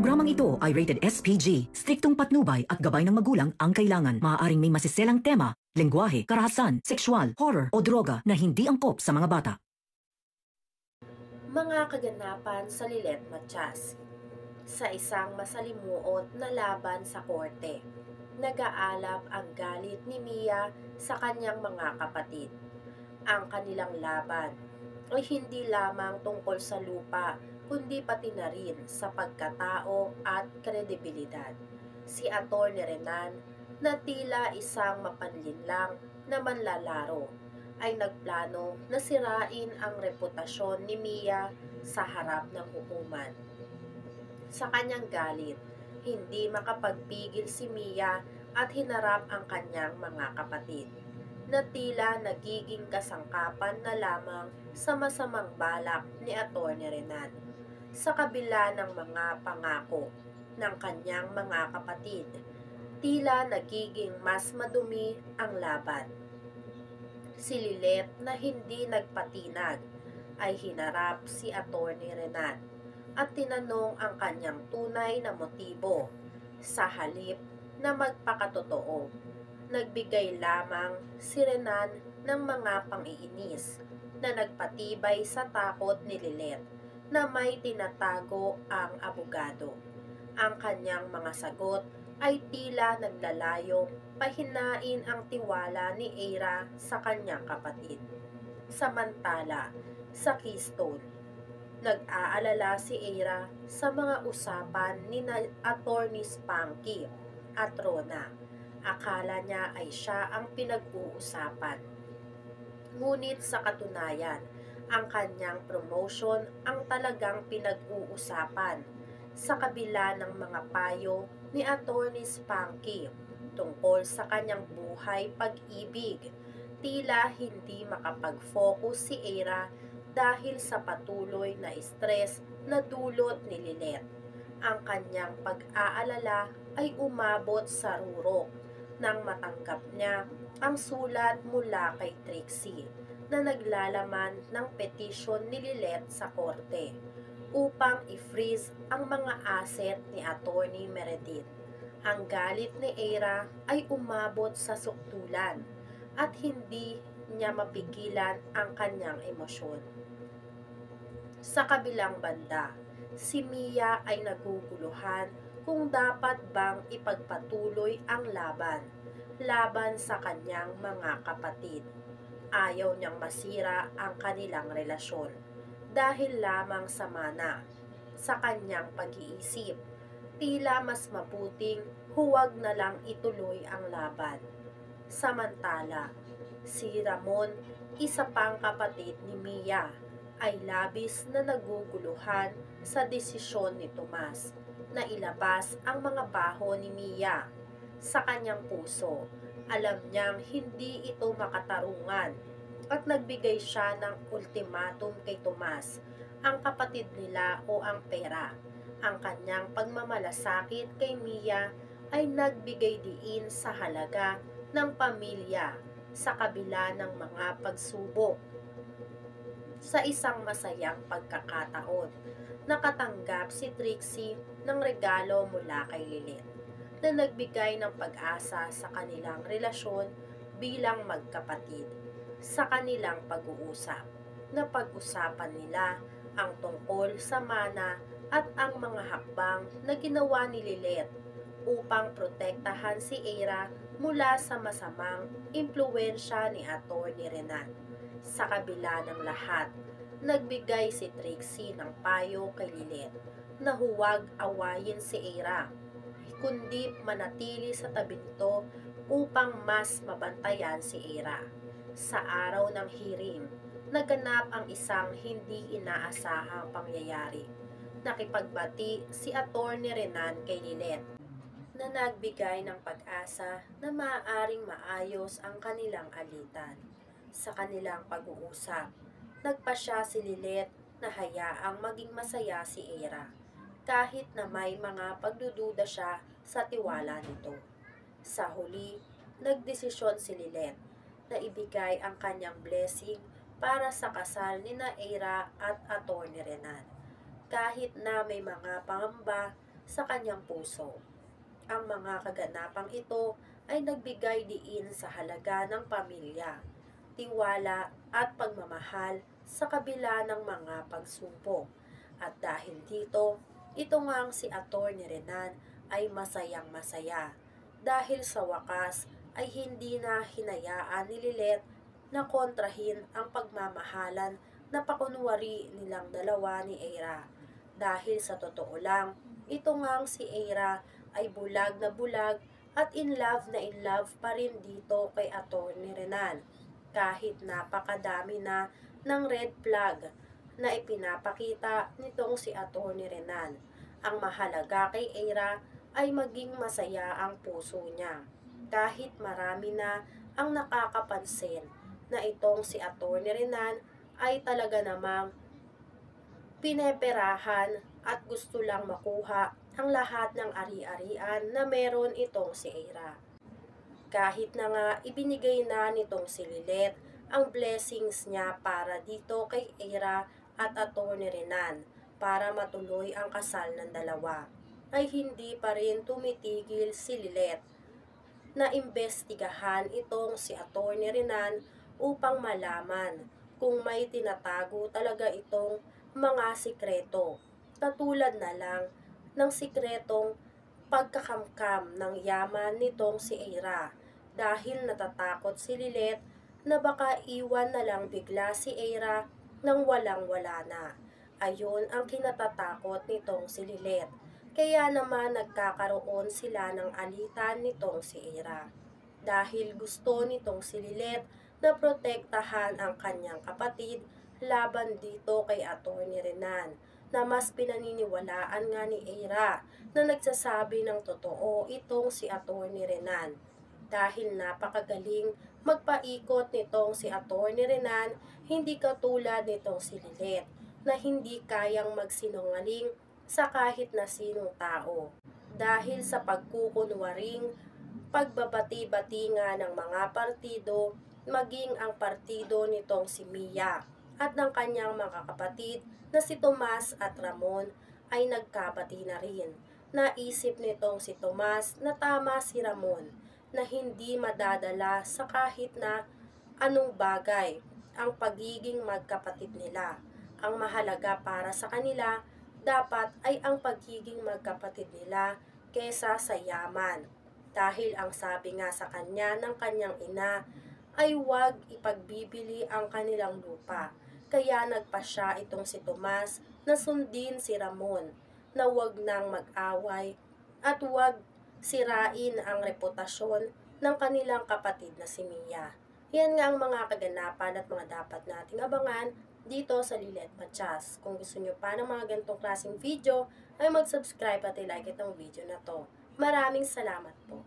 Programang ito ay rated SPG. Striktong patnubay at gabay ng magulang ang kailangan. Maaaring may masiselang tema, lengguwahe, karahasan, sexual, horror o droga na hindi angkop sa mga bata. Mga kaganapan sa Lilet Matias. Sa isang masalimuot na laban sa korte, nag-aalab ang galit ni Mia sa kanyang mga kapatid. Ang kanilang laban ay hindi lamang tungkol sa lupa, kundi pati na rin sa pagkatao at kredibilidad. Si Atty. Renan, na tila isang mapanlinlang na manlalaro, ay nagplano na sirain ang reputasyon ni Mia sa harap ng hukuman. Sa kanyang galit, hindi makapagpigil si Mia at hinarap ang kanyang mga kapatid, na tila nagiging kasangkapan na lamang sa masamang balak ni Atty. Renan. Sa kabila ng mga pangako ng kanyang mga kapatid, tila nagiging mas madumi ang laban. Si Lilet, na hindi nagpatinag, ay hinarap si Atty. Renan at tinanong ang kanyang tunay na motibo. Sa halip na magpakatotoo, nagbigay lamang si Renan ng mga pang-iinis na nagpatibay sa takot ni Lilet na may tinatago ang abogado. Ang kanyang mga sagot ay tila naglalayong pahinain ang tiwala ni Eira sa kanyang kapatid. Samantala, sa Keystone, nag-aalala si Eira sa mga usapan ni Atty. Spanky at Rona. Akala niya ay siya ang pinag-uusapan. Ngunit sa katunayan, ang kanyang promotion ang talagang pinag-uusapan, sa kabila ng mga payo ni Atty. Spanky tungkol sa kanyang buhay pag-ibig. Tila hindi makapag-focus si Eira dahil sa patuloy na stress na dulot ni Lilet. Ang kanyang pag-aalala ay umabot sa rurok nang matanggap niya ang sulat mula kay Trixie na naglalaman ng petisyon ni Lilet sa korte upang i-freeze ang mga asset ni Atty. Meredith. Ang galit ni Eira ay umabot sa suktulan at hindi niya mapigilan ang kanyang emosyon. Sa kabilang banda, si Mia ay naguguluhan kung dapat bang ipagpatuloy ang laban sa kanyang mga kapatid. Ayaw niyang masira ang kanilang relasyon dahil lamang sa mana. Sa kanyang pag-iisip, tila mas mabuting huwag na lang ituloy ang laban. Samantala, si Ramon, isa pang kapatid ni Mia, ay labis na naguguluhan sa desisyon ni Tomas na ilabas ang mga baho ni Mia. Sa kanyang puso, alam niyang hindi ito makatarungan at nagbigay siya ng ultimatum kay Tomas, ang kapatid nila o ang pera. Ang kanyang pagmamalasakit kay Mia ay nagbigay diin sa halaga ng pamilya sa kabila ng mga pagsubok. Sa isang masayang pagkakataon, nakatanggap si Trixie ng regalo mula kay Lilet na nagbigay ng pag-asa sa kanilang relasyon bilang magkapatid. Sa kanilang pag-uusap, napag-usapan nila ang tungkol sa mana at ang mga hakbang na ginawa ni Lilet upang protektahan si Eira mula sa masamang impluwensya ni Atty. Renan. Sa kabila ng lahat, nagbigay si Trixie ng payo kay Lilet na huwag awayin si Eira, kundi manatili sa tabi nito upang mas mabantayan si Eira. Sa araw ng hearing, naganap ang isang hindi inaasahang pangyayari. Nakipagbati si Atty. Renan kay Lilet na nagbigay ng pag-asa na maaaring maayos ang kanilang alitan. Sa kanilang pag-uusap, nagpasya si Lilet na hayaang maging masaya si Eira kahit na may mga pagdududa siya sa tiwala nito. Sa huli, nagdesisyon si Lilet na ibigay ang kanyang blessing para sa kasal ni Eira at Atty. Renan. Kahit na may mga pangamba sa kanyang puso. Ang mga kaganapang ito ay nagbigay diin sa halaga ng pamilya, tiwala at pagmamahal sa kabila ng mga pagsubok. At dahil dito, ito ngang si Atty. Renan ay masayang masaya dahil sa wakas ay hindi na hinayaan ni Lilet na kontrahin ang pagmamahalan na pakunwari nilang dalawa ni Eira. Dahil sa totoo lang, ito ngang si Eira ay bulag na bulag at in love pa rin dito kay Atty. Renan. Kahit napakadami na ng red flag na ipinapakita nitong si Atty. Renan. Ang mahalaga kay Eira ay maging masaya ang puso niya. Kahit marami na ang nakakapansin na itong si Atty. Renan ay talaga namang pineperahan at gusto lang makuha ang lahat ng ari-arian na meron itong si Eira. Kahit na nga ibinigay na nitong si Lilet ang blessings niya para dito kay Eira at Atty. Renan para matuloy ang kasal ng dalawa, ay hindi pa rin tumitigil si Lilet na imbestigahan itong si Atty. Renan upang malaman kung may tinatago talaga itong mga sikreto, katulad na lang ng sikretong pagkakamkam ng yaman nitong si Eira, dahil natatakot si Lilet na baka iwan na lang bigla si Eira nang walang-wala na. Ayun ang kinatatakot nitong si Lilet. Kaya naman nagkakaroon sila ng alitan nitong si Eira. Dahil gusto nitong si Lilet na protektahan ang kanyang kapatid laban dito kay Atty. Renan, na mas pinaniniwalaan nga ni Eira na nagsasabi ng totoo itong si Atty. Renan. Dahil napakagaling magpaikot nitong si Atty. Renan, hindi katulad nitong si Lilet na hindi kayang magsinungaling sa kahit na sinong tao. Dahil sa pagkukunwaring pagbabati-bati nga ng mga partido, maging ang partido nitong si Mia at ng kanyang mga kapatid na si Tomas at Ramon ay nagkabati na rin. Naisip nitong si Tomas na tama si Ramon na hindi madadala sa kahit na anong bagay ang pagiging magkapatid nila. Ang mahalaga para sa kanila dapat ay ang pagiging magkapatid nila kesa sa yaman. Dahil ang sabi nga sa kanya ng kanyang ina ay huwag ipagbibili ang kanilang lupa. Kaya nagpasya itong si Tomas na sundin si Ramon na huwag nang mag-away at huwag sirain ang reputasyon ng kanilang kapatid na si Mia. Yan nga ang mga kaganapan at mga dapat nating abangan dito sa Lilet Matias. Kung gusto nyo pa ng mga ganitong klaseng video, ay mag-subscribe at i-like itong video na to. Maraming salamat po.